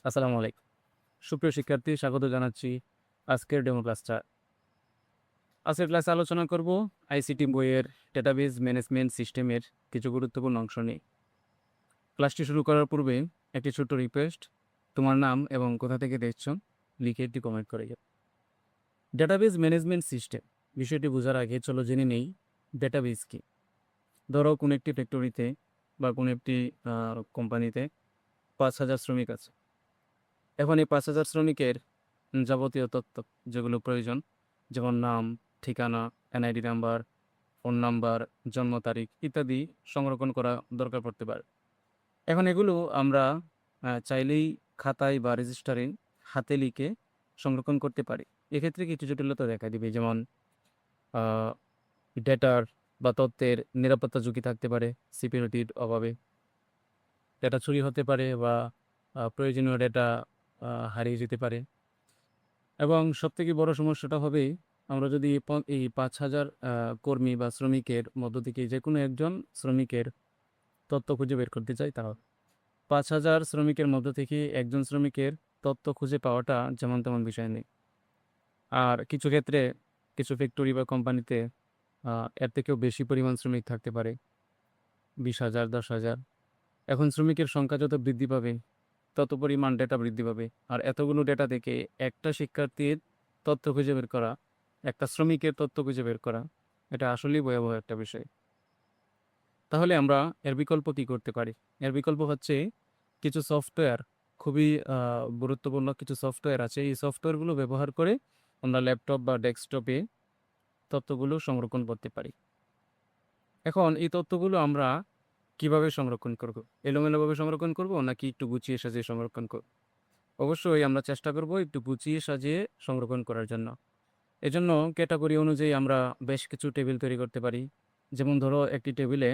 আসসালামু আলাইকুম। সুপ্রিয় শিক্ষার্থী, স্বাগত জানাচ্ছি আজকের ডেমো ক্লাসটা। আজকের ক্লাসে আলোচনা করব আইসিটি বইয়ের ডেটাবেজ ম্যানেজমেন্ট সিস্টেমের কিছু গুরুত্বপূর্ণ অংশ নিয়ে। ক্লাসটি শুরু করার পূর্বে একটি ছোট্ট রিকোয়েস্ট, তোমার নাম এবং কোথা থেকে দেখছো লিখে একটি কমেন্ট করে যাও। ডেটাবেজ ম্যানেজমেন্ট সিস্টেম বিষয়টি বোঝার আগে চলো জেনে নেই ডেটাবেজ কি। ধরো কোনো একটি ফ্যাক্টরিতে বা কোনো একটি কোম্পানিতে ৫,০০০ শ্রমিক আছে। এখন এই ৫,০০০ শ্রমিকের যাবতীয় তথ্য যেগুলো প্রয়োজন, যেমন নাম, ঠিকানা, এনআইডি নাম্বার, ফোন নাম্বার, জন্ম তারিখ ইত্যাদি সংরক্ষণ করা দরকার পড়তে পারে। এখন এগুলো আমরা চাইলেই খাতায় বা রেজিস্টারে হাতে লিখে সংরক্ষণ করতে পারি। এক্ষেত্রে কিছু জটিলতা দেখা দিবে, যেমন ডেটার বা তথ্যের নিরাপত্তা ঝুঁকি থাকতে পারে, সিকিউরিটির অভাবে ডেটা চুরি হতে পারে বা প্রয়োজনীয় ডেটা হারিয়ে যেতে পারে। এবং সবথেকে বড় সমস্যাটা হবে আমরা যদি এই ৫,০০০ কর্মী বা শ্রমিকের মধ্য থেকে যে কোনো একজন শ্রমিকের তথ্য খুঁজে বের করতে চাই, তাহলে ৫,০০০ শ্রমিকের মধ্য থেকে একজন শ্রমিকের তথ্য খুঁজে পাওয়াটা যেমন তেমন বিষয় নেই। আর কিছু ক্ষেত্রে কিছু ফ্যাক্টরি বা কোম্পানিতে এর থেকেও বেশি পরিমাণ শ্রমিক থাকতে পারে, ২০,০০০, ১০,০০০। এখন শ্রমিকের সংখ্যা যত বৃদ্ধি পাবে তত পরিমাণ ডেটা বৃদ্ধি পাবে। আর এতগুলো ডেটা থেকে একটা শিক্ষার্থীর তথ্য খুঁজে বের করা, একটা শ্রমিকের তথ্য খুঁজে বের করা, এটা আসলেই ভয়াবহ একটা বিষয়। তাহলে আমরা এর বিকল্প কী করতে পারি? এর বিকল্প হচ্ছে কিছু সফটওয়্যার, খুবই গুরুত্বপূর্ণ কিছু সফটওয়্যার আছে। এই সফটওয়্যারগুলো ব্যবহার করে আমরা ল্যাপটপ বা ডেস্কটপে তথ্যগুলো সংরক্ষণ করতে পারি। এখন এই তথ্যগুলো আমরা কিভাবে সংরক্ষণ করব? এলোমেলোভাবে সংরক্ষণ করব নাকি একটু গুছিয়ে সাজিয়ে সংরক্ষণ করব? অবশ্যই আমরা চেষ্টা করব একটু গুছিয়ে সাজিয়ে সংরক্ষণ করার জন্য। এজন্য ক্যাটাগরি অনুযায়ী আমরা বেশ কিছু টেবিল তৈরি করতে পারি। যেমন ধরো, একটি টেবিলে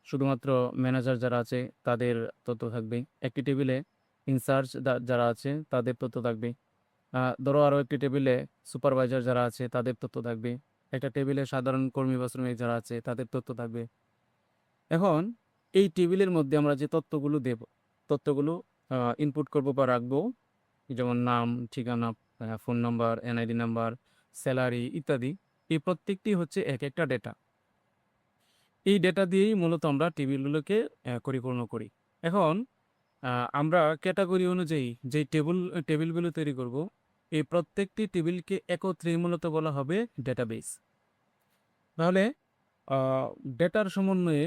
শুধুমাত্র ম্যানেজার যারা আছে তাদের তথ্য থাকবে। একটি টেবিলে ইনচার্জ যারা আছে তাদের তথ্য থাকবে। ধরো আরও একটি টেবিলে সুপারভাইজার যারা আছে তাদের তথ্য থাকবে। একটা টেবিলে সাধারণ কর্মী বা শ্রমিক যারা আছে তাদের তথ্য থাকবে। এখন এই টেবিলের মধ্যে আমরা যে তথ্যগুলো দেব, তথ্যগুলো ইনপুট করব বা রাখবো, যেমন নাম, ঠিকানা, phone number, NID number, salary ইত্যাদি। এই প্রত্যেকটি হচ্ছে এক একটা ডেটা। এই ডেটা দিয়েই মূলত আমরা টেবিলগুলোকে পরিপূর্ণ করি। এখন আমরা ক্যাটাগরি অনুযায়ী যে টেবিলগুলো তৈরি করব, এই প্রত্যেকটি টেবিলকে একত্রে মূলত বলা হবে ডেটাবেস। তাহলে ডেটার সমন্বয়ে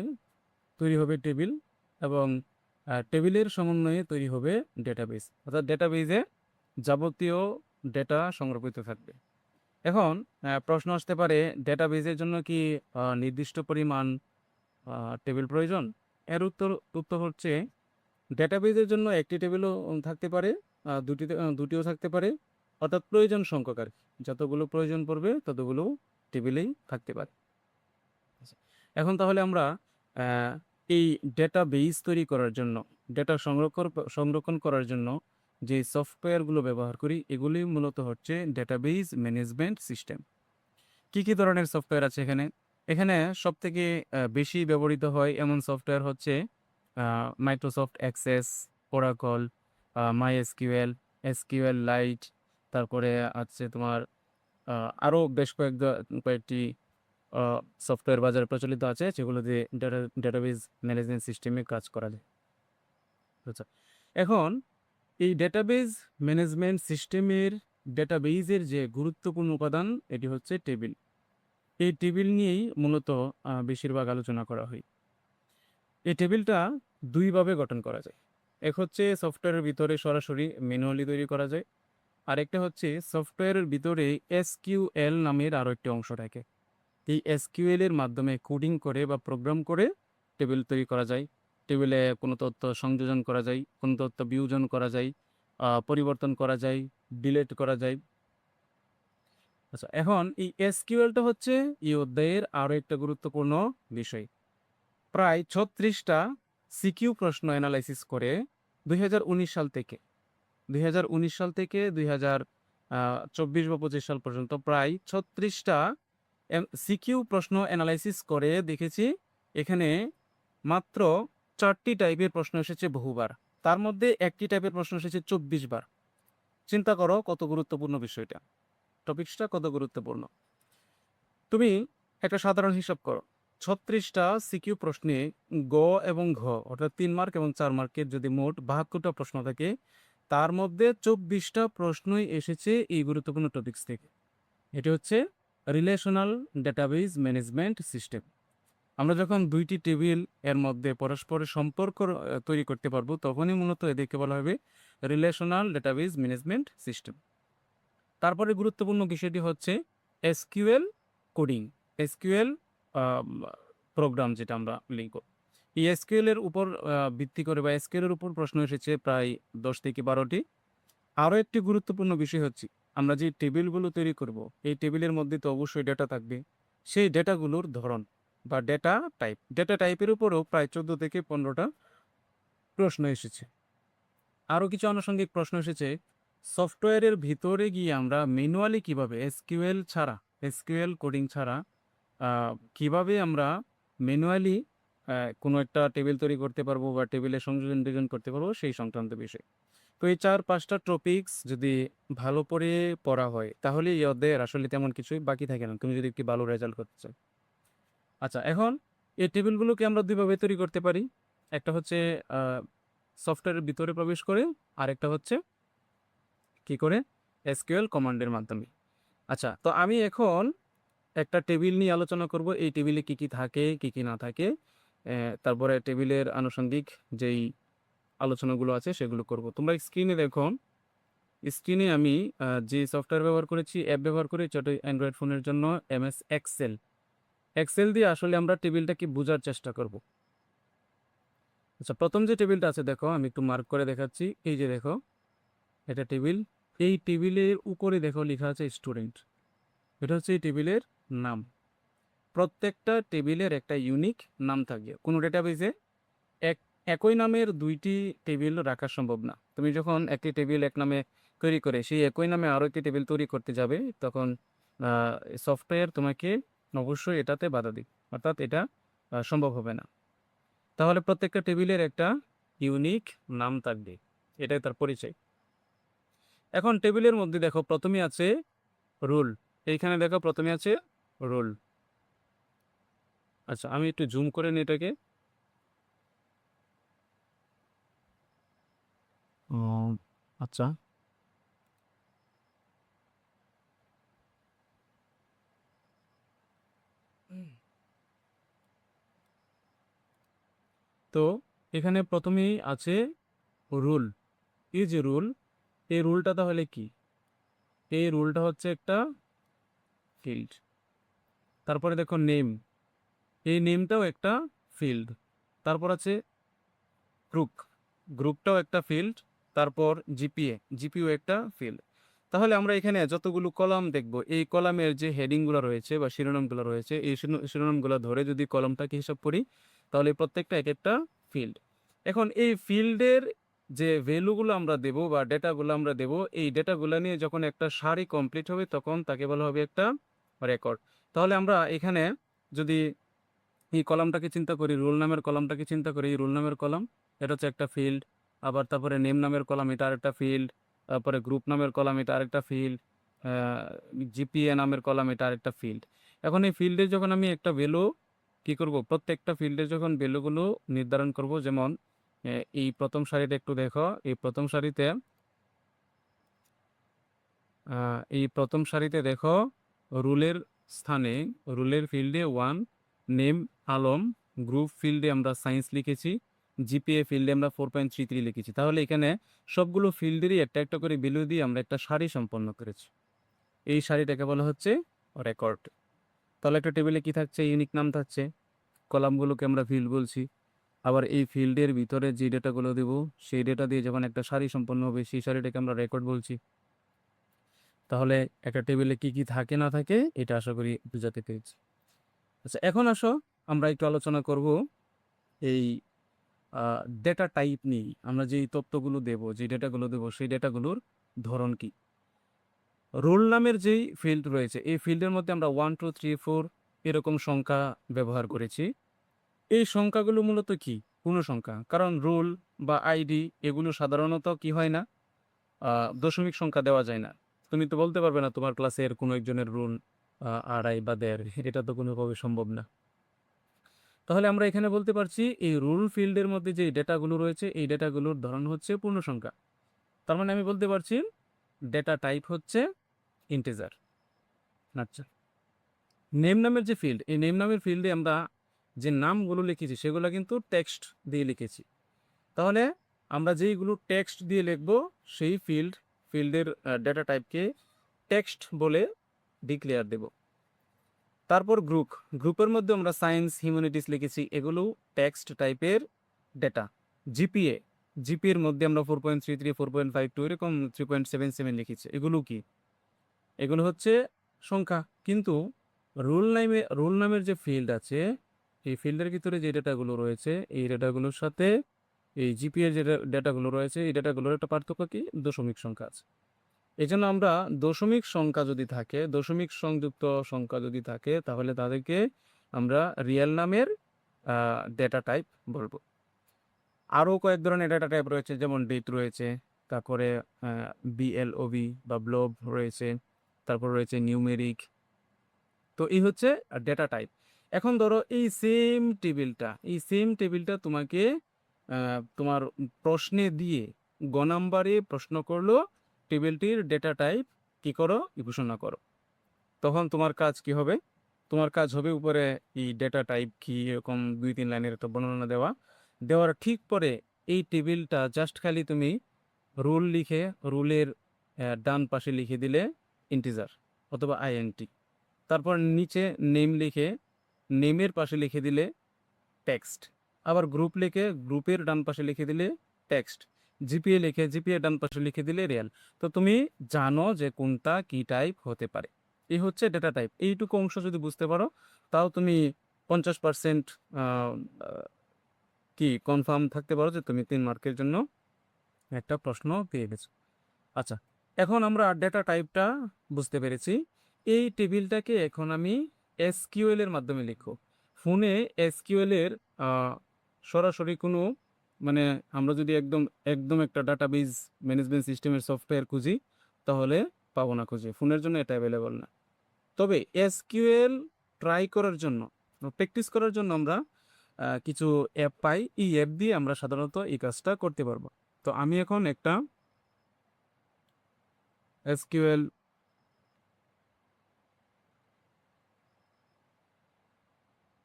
তৈরি হবে টেবিল, এবং টেবিলের সমন্বয়ে তৈরি হবে ডেটাবেস। অর্থাৎ ডেটাবেসে যাবতীয় ডেটা সংরক্ষিত থাকবে। এখন প্রশ্ন আসতে পারে, ডেটাবেসের জন্য কি নির্দিষ্ট পরিমাণ টেবিল প্রয়োজন? এর উত্তর হচ্ছে, ডেটাবেসের জন্য একটি টেবিলও থাকতে পারে, দুটিও থাকতে পারে। অর্থাৎ প্রয়োজন সংখ্যক আর কি। যতগুলো প্রয়োজন পড়বে ততগুলো টেবিলেই থাকতে পারে। এখন তাহলে আমরা আহ, এই ডেটাবেস তৈরি করার জন্য, ডেটা সংরক্ষণ করার জন্য যে সফটওয়্যারগুলো ব্যবহার করি, এগুলি মূলত হচ্ছে ডেটাবেস ম্যানেজমেন্ট সিস্টেম। কি কি ধরনের সফটওয়্যার আছে এখানে? এখানে সবথেকে বেশি ব্যবহৃত হয় এমন সফটওয়্যার হচ্ছে Microsoft access, Oracle, MySQL, SQL light, তারপরে আছে তোমার আরও বেশ কয়েকটি সফটওয়্যার বাজারে প্রচলিত আছে, যেগুলো দিয়ে ডেটাবেজ ম্যানেজমেন্ট সিস্টেমে কাজ করা যায়। আচ্ছা, এখন এই ডেটাবেজ ম্যানেজমেন্ট সিস্টেমের ডেটাবেজের যে গুরুত্বপূর্ণ উপাদান, এটি হচ্ছে টেবিল। এই টেবিল নিয়েই মূলত বেশিরভাগ আলোচনা করা হয়। এই টেবিলটা দুইভাবে গঠন করা যায়। এক হচ্ছে সফটওয়্যারের ভিতরে সরাসরি ম্যানুয়ালি তৈরি করা যায়, আর একটা হচ্ছে সফটওয়্যারের ভিতরে এসকিউএল নামের আরও একটি অংশ থাকে। এই এসকিউএল এর মাধ্যমে কোডিং করে বা প্রোগ্রাম করে টেবিল তৈরি করা যায়। টেবিলে কোনো তথ্য সংযোজন করা যায়, কোনো তথ্য বিয়োজন করা যায়, পরিবর্তন করা যায়, ডিলিট করা যায়। আচ্ছা, এখন এই এসকিউএলটা হচ্ছে এই অধ্যায়ের আরও একটা গুরুত্বপূর্ণ বিষয়। প্রায় ৩৬টা সিকিউ প্রশ্ন অ্যানালাইসিস করে ২০১৯ সাল থেকে ২০২৪ বা ২৫ সাল পর্যন্ত প্রায় ৩৬টা সিকিউ প্রশ্ন অ্যানালাইসিস করে দেখেছি, এখানে মাত্র 4টি টাইপের প্রশ্ন এসেছে বহুবার। তার মধ্যে একটি টাইপের প্রশ্ন এসেছে 24 বার। চিন্তা করো কত গুরুত্বপূর্ণ বিষয়টা, টপিকসটা কত গুরুত্বপূর্ণ। তুমি একটা সাধারণ হিসাব করো, 36টা সিকিউ প্রশ্নে গ এবং ঘ অর্থাৎ 3 মার্ক এবং 4 মার্কের যদি মোট 72টা প্রশ্ন থাকে, তার মধ্যে 24টা প্রশ্নই এসেছে এই গুরুত্বপূর্ণ টপিকস থেকে। এটি হচ্ছে রিলেশনাল ডেটাবেজ ম্যানেজমেন্ট সিস্টেম। আমরা যখন দুইটি টেবিল এর মধ্যে পরস্পরের সম্পর্ক তৈরি করতে পারবো, তখনই মূলত এদেরকে বলা হবে রিলেশনাল ডেটাবেজ ম্যানেজমেন্ট সিস্টেম। তারপরে গুরুত্বপূর্ণ বিষয়টি হচ্ছে এসকিউএল কোডিং, এসকিউএল প্রোগ্রাম যেটা আমরা লিখব। এই এসকিউএল এর উপর ভিত্তি করে বা এসকিউএল এর উপর প্রশ্ন এসেছে প্রায় 10 থেকে 12টি। আরও একটি গুরুত্বপূর্ণ বিষয় হচ্ছে আমরা যে টেবিলগুলো তৈরি করব, এই টেবিলের মধ্যে তো অবশ্যই ডেটা থাকবে। সেই ডেটাগুলোর ধরন বা ডেটা টাইপের উপরেও প্রায় 14 থেকে 15টা প্রশ্ন এসেছে। আরও কিছু আনুষঙ্গিক প্রশ্ন এসেছে, সফটওয়্যারের ভিতরে গিয়ে আমরা ম্যানুয়ালি কিভাবে এসকিউএল কোডিং ছাড়া কিভাবে আমরা ম্যানুয়ালি কোনো একটা টেবিল তৈরি করতে পারবো বা টেবিলের সংযোজন ডিজাইন করতে পারবো, সেই সংক্রান্ত বিষয়। তো এই 4-5টা টপিকস যদি ভালো করে পড়া হয়, তাহলে এই অধ্যায়ের আসলে তেমন কিছুই বাকি থাকে না, তুমি যদি একটি ভালো রেজাল্ট করতে চাও। আচ্ছা, এখন এই টেবিলগুলোকে আমরা দুইভাবে তৈরি করতে পারি। একটা হচ্ছে সফটওয়্যারের ভিতরে প্রবেশ করে, আর একটা হচ্ছে কি করে, এসকিউএল কমান্ডের মাধ্যমে। আচ্ছা, তো আমি এখন একটা টেবিল নিয়ে আলোচনা করব, এই টেবিলে কি কি থাকে কি কি না থাকে, তারপরে টেবিলের আনুষঙ্গিক যেই আলোচনাগুলো আছে সেগুলো করব। তোমরা স্ক্রিনে দেখো, স্ক্রিনে আমি যে সফটওয়্যার ব্যবহার করেছি, অ্যাপ ব্যবহার করেছি, ওটা অ্যান্ড্রয়েড ফোনের জন্য এমএস এক্সেল। এক্সেল দিয়ে আসলে আমরা টেবিলটাকে বোঝার চেষ্টা করব। আচ্ছা, প্রথম যে টেবিলটা আছে দেখো, আমি একটু মার্ক করে দেখাচ্ছি। এই যে দেখো, এটা টেবিল। এই টেবিলের উপরে দেখো লেখা আছে স্টুডেন্ট। এটা হচ্ছে এই টেবিলের নাম। প্রত্যেকটা টেবিলের একটা ইউনিক নাম থাকবে। কোনো ডেটাবেজে একই নামের দুইটি টেবিল রাখা সম্ভব না। তুমি যখন একটি টেবিল এক নামে তৈরি করে সেই একই নামে আরও একটি টেবিল তৈরি করতে যাবে, তখন সফটওয়্যার তোমাকে অবশ্যই এটাতে বাধা দিবে, অর্থাৎ এটা সম্ভব হবে না। তাহলে প্রত্যেকটা টেবিলের একটা ইউনিক নাম থাকবে, এটাই তার পরিচয়। এখন টেবিলের মধ্যে দেখো প্রথমে আছে রুল। এইখানে দেখো প্রথমে আছে রুল। আচ্ছা, আমি একটু জুম করে নিই এটাকে। আচ্ছা, তো এখানে প্রথমেই আছে রুল। এই যে রুল, এই রুলটা তাহলে কি? এই রুলটা হচ্ছে একটা ফিল্ড। তারপরে দেখো নেম, এই নেমটাও একটা ফিল্ড। তারপর আছে গ্রুপ, গ্রুপটাও একটা ফিল্ড। তারপর জিপিও একটা ফিল্ড। তাহলে আমরা এখানে যতগুলো কলাম দেখব, এই কলামের যে হেডিংগুলো রয়েছে বা শিরোনামগুলো রয়েছে, এই শিরোনামগুলো ধরে যদি কলমটাকে হিসাব করি, তাহলে প্রত্যেকটা এক একটা ফিল্ড। এখন এই ফিল্ডের যে ভ্যালুগুলো আমরা দেব বা ডেটাগুলো আমরা দেব, এই ডেটাগুলো নিয়ে যখন একটা সারি কমপ্লিট হবে, তখন তাকে বলা হবে একটা রেকর্ড। তাহলে আমরা এখানে যদি এই কলামটাকে চিন্তা করি, রোল নামের কলামটাকে চিন্তা করি, এই রোল নামের কলাম, এটা হচ্ছে একটা ফিল্ড। আবার তারপরে নেম নামের কলাম, এটা আরেকটা ফিল্ড। তারপরে গ্রুপ নামের কলাম, এটা আরেকটা ফিল্ড। জিপিএ নামের কলাম, এটা আরেকটা ফিল্ড। এখন এই ফিল্ডে যখন আমি একটা ভ্যালু কি করব, প্রত্যেকটা ফিল্ডে যখন ভ্যালুগুলো নির্ধারণ করব, যেমন এই প্রথম সারিতে একটু দেখো, এই প্রথম সারিতে দেখো, রুলের স্থানে, রুলের ফিল্ডে 1, নেম আলম, গ্রুপ ফিল্ডে আমরা সায়েন্স লিখেছি, জিপিএ ফিল্ডে আমরা 4.33 লিখেছি। তাহলে এখানে সবগুলো ফিল্ডেরই একটা একটা করে ভ্যালু দিয়ে আমরা একটা সারি সম্পন্ন করেছি। এই সারিটাকে বলা হচ্ছে রেকর্ড। তাহলে একটা টেবিলে কি থাকছে? ইউনিক নাম থাকছে, কলামগুলোকে আমরা ফিল্ড বলছি। আবার এই ফিল্ডের ভিতরে যে ডেটাগুলো দেব, সেই ডেটা দিয়ে যখন একটা সারি সম্পন্ন হবে, সেই সারিটাকে আমরা রেকর্ড বলছি। তাহলে একটা টেবিলে কি কি থাকে না থাকে, এটা আশা করি বুঝাতে পেরেছি। আচ্ছা, এখন আসো আমরা একটু আলোচনা করব এই ডেটা টাইপ নিয়ে। আমরা যেই তথ্যগুলো দেব, যে ডেটাগুলো দেব, সেই ডেটাগুলোর ধরন কি। রোল নামের যেই ফিল্ড রয়েছে, এই ফিল্ডের মধ্যে আমরা 1, 2, 3, 4 এরকম সংখ্যা ব্যবহার করেছি। এই সংখ্যাগুলো মূলত কি? পূর্ণ সংখ্যা, কারণ রুল বা আইডি এগুলো সাধারণত কি হয় না, দশমিক সংখ্যা দেওয়া যায় না। তুমি তো বলতে পারবে না তোমার ক্লাসের কোনো একজনের রুল 2.5 বা 1.5, এটা তো কোনোভাবে সম্ভব না। তাহলে আমরা এখানে বলতে পারছি এই রুল ফিল্ডের মধ্যে যে ডেটাগুলো রয়েছে এই ডেটাগুলোর ধরন হচ্ছে পূর্ণ সংখ্যা। তার মানে আমি বলতে পারছি ডেটা টাইপ হচ্ছে ইন্টিজার। আচ্ছা, নেম নামের যে ফিল্ড, এই নেম নামের ফিল্ডে আমরা যে নামগুলো লিখেছি সেগুলো কিন্তু টেক্সট দিয়ে লিখেছি। তাহলে আমরা যেইগুলো টেক্সট দিয়ে লিখব সেই ফিল্ডের ডেটা টাইপকে টেক্সট বলে ডিক্লেয়ার দেব। তারপর গ্রুপের মধ্যে আমরা সায়েন্স হিউম্যানিটিস লিখেছি, এগুলো টেক্সট টাইপের ডেটা। জিপিএর মধ্যে আমরা 4.33, 4.52 এরকম 3.77 লিখেছি, এগুলো কি? এগুলো হচ্ছে সংখ্যা। কিন্তু রুল নামের যে ফিল্ড আছে এই ফিল্ডের ভিতরে যে ডেটাগুলো রয়েছে এই ডেটাগুলোর সাথে এই জিপিএর যে ডেটাগুলো রয়েছে এই ডেটাগুলোর একটা পার্থক্য কি, দশমিক সংখ্যা আছে। এই জন্য আমরা দশমিক সংখ্যা যদি থাকে, দশমিক সংযুক্ত সংখ্যা যদি থাকে তাহলে তাদেরকে আমরা রিয়েল নামের ডেটা টাইপ বলবো। আরও কয়েক ধরনের ডেটা টাইপ রয়েছে, যেমন ডেট রয়েছে, তারপরে বিএলওবি বা ব্লব রয়েছে, তারপর রয়েছে নিউমেরিক। তো এই হচ্ছে ডেটা টাইপ। এখন ধরো এই সেম টেবিলটা তোমাকে তোমার প্রশ্নে দিয়ে গ নাম্বারে প্রশ্ন করলো টেবিলটির ডেটা টাইপ কি করো, ঘোষণা করো। তখন তোমার কাজ কি হবে? তোমার কাজ হবে উপরে এই ডেটা টাইপ কি এরকম 2-3 লাইনের একটা বর্ণনা দেওয়ার ঠিক পরে এই টেবিলটা জাস্ট খালি তুমি রুল লিখে রুলের ডান পাশে লিখে দিলে ইন্টিজার অথবা আইএনটি। তারপর নিচে নেম লিখে নেমের পাশে লিখে দিলে টেক্সট। আবার গ্রুপ লিখে গ্রুপের ডান পাশে লিখে দিলে টেক্সট। জিপিএ লিখে জিপিএ ডান পাশে লিখে দিলে রিয়াল। তো তুমি জানো যে কোনটা কি টাইপ হতে পারে। এই হচ্ছে ডেটা টাইপ। এইটুকু অংশ যদি বুঝতে পারো তাও তুমি 50% কি কনফার্ম থাকতে পারো যে তুমি 3 মার্কের জন্য একটা প্রশ্ন পেয়ে গেছো। আচ্ছা, এখন আমরা ডেটা টাইপটা বুঝতে পেরেছি। এই টেবিলটাকে এখন আমি এসকিউএল এর মাধ্যমে লিখব। ফোনে এসকিউএল এর সরাসরি কোনো মানে আমরা যদি একদম একদম একটা ডাটাবেজ ম্যানেজমেন্ট সিস্টেমের সফটওয়্যার খুঁজি তাহলে পাবো না খুঁজে, ফোনের জন্য এটা অ্যাভেলেবল না। তবে এসকিউএল ট্রাই করার জন্য, প্র্যাকটিস করার জন্য আমরা কিছু অ্যাপ পাই, এই অ্যাপ দিয়ে আমরা সাধারণত এই কাজটা করতে পারবো। তো আমি এখন একটা এসকিউএল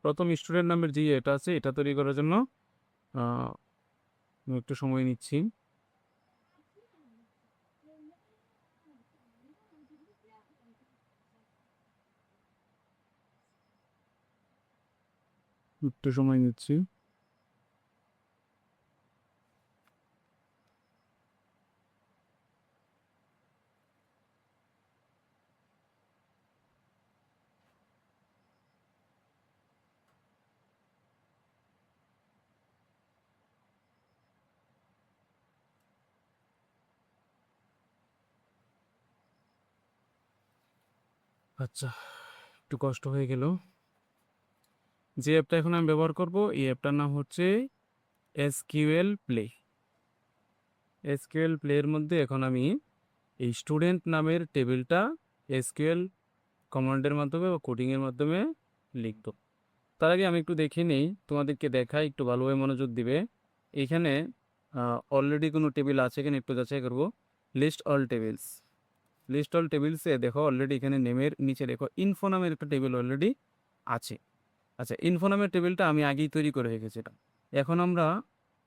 প্রথম স্টুডেন্ট নামের যে এটা আছে এটা তৈরি করার জন্য আমি একটু সময় নিচ্ছি। একটু সময় নিচ্ছি। আচ্ছা, একটু কষ্ট হয়ে গেল। যে অ্যাপটা এখন আমি ব্যবহার করব এই অ্যাপটার নাম হচ্ছে এসকিউএল প্লে। এসকিউএল প্লের মধ্যে এখন আমি এই স্টুডেন্ট নামের টেবিলটা এসকিউএল কমান্ডের মাধ্যমে বা কোডিংয়ের মাধ্যমে লিখব। তার আগে আমি একটু দেখে নিই, তোমাদেরকে দেখাই, একটু ভালোভাবে মনোযোগ দিবে। এখানে অলরেডি কোনো টেবিল আছে কিনা একটু যাচাই করব। লিস্ট অল টেবিলসে দেখো অলরেডি এখানে নেমের নিচে দেখো ইনফো নামের একটা টেবিল অলরেডি আছে। আচ্ছা, ইনফো নামের টেবিলটা আমি আগেই তৈরি করে রেখেছিলাম। এখন আমরা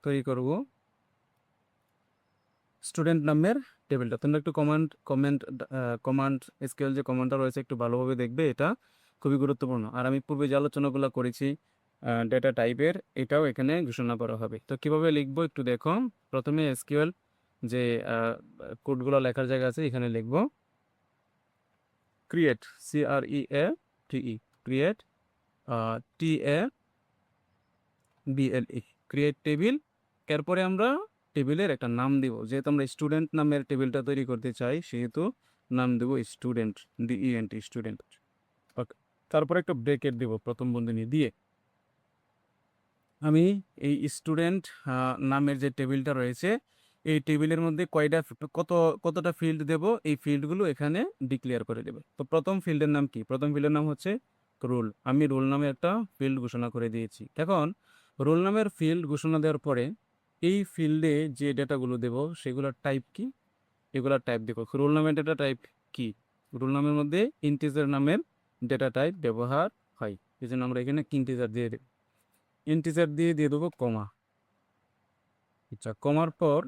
তৈরি করব স্টুডেন্ট নামের টেবিলটা। তোমরা একটু কমান্ড এসকিউএল যে কমান্ডটা রয়েছে একটু ভালোভাবে দেখবে, এটা খুবই গুরুত্বপূর্ণ। আর আমি পূর্বে যে আলোচনাগুলো করেছি ডেটা টাইপের, এটাও এখানে ঘোষণা করা হবে। তো কিভাবে লিখবো একটু দেখো। প্রথমে এসকিউএল যে কোডগুলো লেখার জায়গা আছে এখানে লিখবো create, CREATE, create, TABLE, create table. এরপরে আমরা টেবিলের একটা নাম দিব, যেহেতু আমরা স্টুডেন্ট নামের টেবিলটা তৈরি করতে চাই সেহেতু নাম দেব স্টুডেন্ট, DENT, স্টুডেন্ট। ওকে, তারপরে একটা ব্রেকেট দিব প্রথম বন্ধনী দিয়ে। আমি এই স্টুডেন্ট নামের যে টেবিলটা রয়েছে, এই টেবিলের মধ্যে কতটা ফিল্ড দেব, এই ফিল্ডগুলো এখানে ডিক্লেয়ার করে দেবে। তো প্রথম ফিল্ডের নাম কি? প্রথম ফিল্ডের নাম হচ্ছে রোল। আমি রোল নামে একটা ফিল্ড ঘোষণা করে দিয়েছি। এখন রোল নামের ফিল্ড ঘোষণা দেওয়ার পরে এই ফিল্ডে যে ডেটাগুলো দেব সেগুলোর টাইপ কি? এগুলোর টাইপ দেবো। রোল নামের ডেটা টাইপ কি? রোল নামের মধ্যে ইন্টিজার নামের ডেটা টাইপ ব্যবহার হয়, এই জন্য আমরা এখানে ইন্টিজার দিয়ে দেব। ইন্টিজার দিয়ে দেবো কমা। আচ্ছা, কমার পর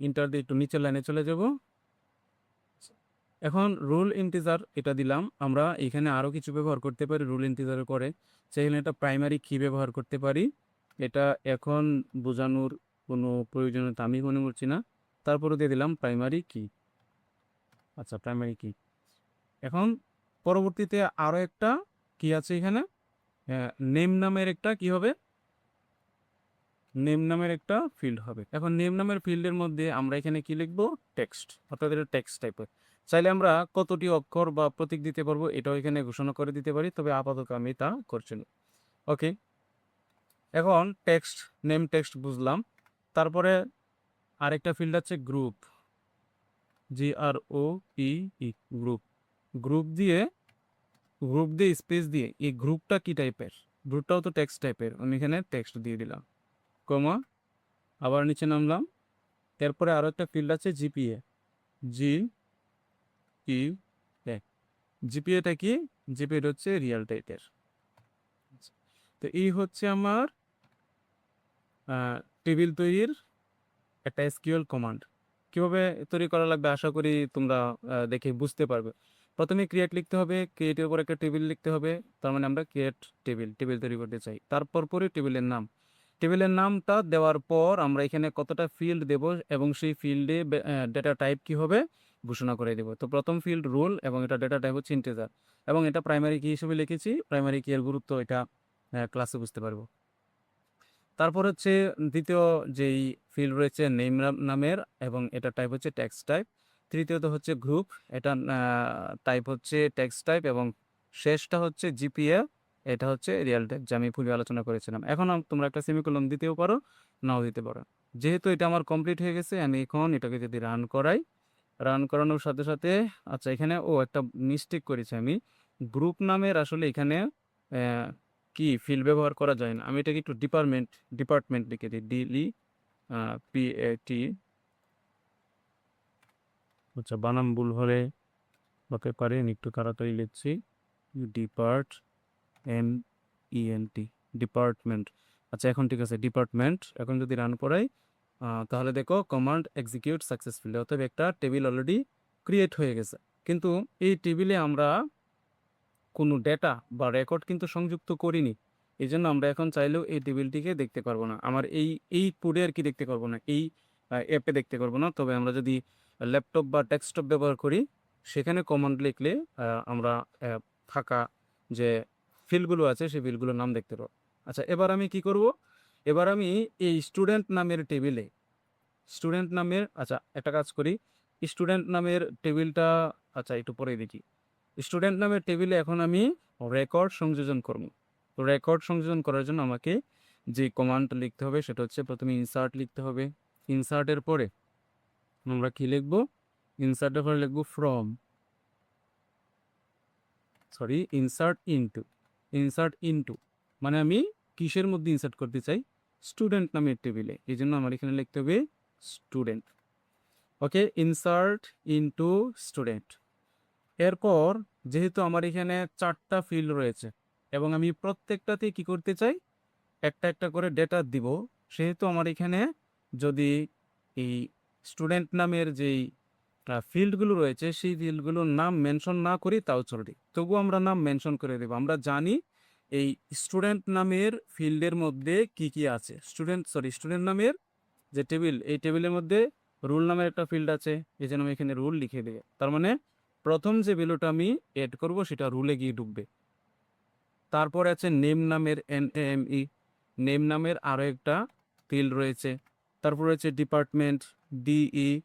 ইন্টার দিয়ে একটু নিচের লাইনে চলে যাব। এখন রুল ইন্টিজার এটা দিলাম। আমরা এখানে আরও কিছু ব্যবহার করতে পারি রুল ইন্টিজারের পরে। সেখানে একটা প্রাইমারি কি ব্যবহার করতে পারি, এটা এখন বোঝানোর কোনো প্রয়োজনীয়তা আমি মনে করছি না। তারপরে দিয়ে দিলাম প্রাইমারি কি। আচ্ছা, প্রাইমারি কি। এখন পরবর্তীতে আরও একটা কি আছে এখানে, নেম নামের একটা কি হবে, নেম নামের একটা ফিল্ড হবে। এখন নেম নামের ফিল্ডের মধ্যে আমরা এখানে কি লিখবো? টেক্সট, অর্থাৎ এটা টেক্সট টাইপের। চাইলে আমরা কতটি অক্ষর বা প্রতীক দিতে পারবো এটাও এখানে ঘোষণা করে দিতে পারি, তবে আপাতত আমি তা করছি না। ওকে, এখন টেক্সট, নেম টেক্সট বুঝলাম। তারপরে আরেকটা ফিল্ড আছে গ্রুপ, GROUP, গ্রুপ। গ্রুপ দিয়ে স্পেস দিয়ে এই গ্রুপটা কি টাইপের, গ্রুপটাও তো টেক্সট টাইপের, আমি এখানে টেক্সট দিয়ে দিলাম, কমা, আবার নিচে নামলাম। এরপরে আরও একটা ফিল্ড আছে জিপিএ, জিপিএটা কি? জিপিএটা হচ্ছে রিয়েল টাইপের। তো এই হচ্ছে আমার টেবিল তৈরির একটা এসকিউএল কমান্ড। কিভাবে তৈরি করা লাগবে আশা করি তোমরা দেখে বুঝতে পারবে। প্রথমে ক্রিয়েট লিখতে হবে, ক্রিয়েটের উপর একটা টেবিল লিখতে হবে, তার মানে আমরা ক্রিয়েট টেবিল তৈরি করতে চাই। তারপর পরে টেবিলের নামটা দেওয়ার পর আমরা এখানে কতটা ফিল্ড দেব এবং সেই ফিল্ডে ডেটা টাইপ কি হবে ঘোষণা করে দেব। তো প্রথম ফিল্ড রোল এবং এটা ডেটা টাইপ হচ্ছে ইন্টিজার, এবং এটা প্রাইমারি কি হিসেবে লিখেছি। প্রাইমারি কি এর গুরুত্ব এটা ক্লাসে বুঝতে পারবো। তারপর হচ্ছে দ্বিতীয় যেই ফিল্ড রয়েছে নেম নামের, এবং এটা টাইপ হচ্ছে টেক্সট টাইপ। তৃতীয়ত হচ্ছে গ্রুপ, এটা টাইপ হচ্ছে টেক্সট টাইপ, এবং শেষটা হচ্ছে জিপিএ, এটা হচ্ছে রিয়েল টাইপ, যা আমি পূর্বে আলোচনা করেছিলাম। এখন তোমরা একটা সেমিকোলন দিতেও পারো, নাও দিতে পারো। যেহেতু এটা আমার কমপ্লিট হয়ে গেছে, আমি এখন এটাকে যদি রান করাই, রান করানোর সাথে সাথে, আচ্ছা এখানে একটা মিস্টেক করেছি আমি। গ্রুপ নামের আসলে এখানে কি ফিল্ড ব্যবহার করা যায় না। আমি এটাকে একটু ডিপার্টমেন্ট লিখে দিই, DEPAT। আচ্ছা, বানাম ভুল হলে হতে পারে, আমি একটু তাড়াতাড়ি লিখছি। DEPARTMENT, department. আচ্ছা, এখন ঠিক আছে, ডিপার্টমেন্ট। এখন যদি রান করাই, তাহলে দেখো কমান্ড এক্সিকিউট সাকসেসফুলি, অর্থাৎ একটা টেবিল অলরেডি ক্রিয়েট হয়ে গেছে। কিন্তু এই টেবিলে আমরা কোনো ডেটা বা রেকর্ড কিন্তু সংযুক্ত করিনি। এই জন্য আমরা এখন চাইলেও এই টেবিলটিকে দেখতে পারবো না। আমার এই পুডে আর কি দেখতে পারবো না, এই অ্যাপে দেখতে পারবো না। তবে আমরা যদি ল্যাপটপ বা ডেস্কটপ ব্যবহার করি, সেখানে কমান্ড লিখলে আমরা ফাঁকা যে ফিল্ডগুলো আছে সেই ফিল্ডগুলোর নাম দেখতে পাবো। আচ্ছা, এবার আমি কি করব? এবার আমি এই স্টুডেন্ট নামের টেবিলে, আচ্ছা একটা কাজ করি, স্টুডেন্ট নামের টেবিলটা, আচ্ছা একটু পরে দেখি। স্টুডেন্ট নামের টেবিলে এখন আমি রেকর্ড সংযোজন করব। তো রেকর্ড সংযোজন করার জন্য আমাকে যে কমান্ড লিখতে হবে সেটা হচ্ছে, প্রথমে ইনসার্ট লিখতে হবে। ইনসার্টের পরে আমরা কি লিখব? ইনসার্টের পরে লিখব ইনসার্ট ইনটু, মানে আমি কিসের মধ্যে ইনসার্ট করতে চাই? স্টুডেন্ট নামের টেবিলে। এই জন্য আমার এখানে লিখতে হবে স্টুডেন্ট। ওকে, ইনসার্ট ইনটু স্টুডেন্ট। এরপর যেহেতু আমার এখানে 4টা ফিল্ড রয়েছে এবং আমি প্রত্যেকটাতে কি করতে চাই, একটা একটা করে ডেটা দিব, সেহেতু আমার এখানে যদি এই স্টুডেন্ট নামের যেই ফিল্ডগুলো রয়েছে সেই ফিল্ডগুলোর নাম মেনশন না করি তাও চলবে, তবুও আমরা নাম মেনশন করে দেব। আমরা জানি এই স্টুডেন্ট নামের ফিল্ডের মধ্যে কি কি আছে। স্টুডেন্ট নামের যে টেবিল, এই টেবিলের মধ্যে রুল নামের একটা ফিল্ড আছে, এই জন্য আমি এখানে রুল লিখে দেব। তার মানে প্রথম যে ভ্যালুটা আমি এড করব সেটা রুলে গিয়ে ঢুকবে। তারপরে আছে নেম নামের NAME, নেম নামের আরও একটা ফিল্ড রয়েছে। তারপর রয়েছে ডিপার্টমেন্ট, DEPART,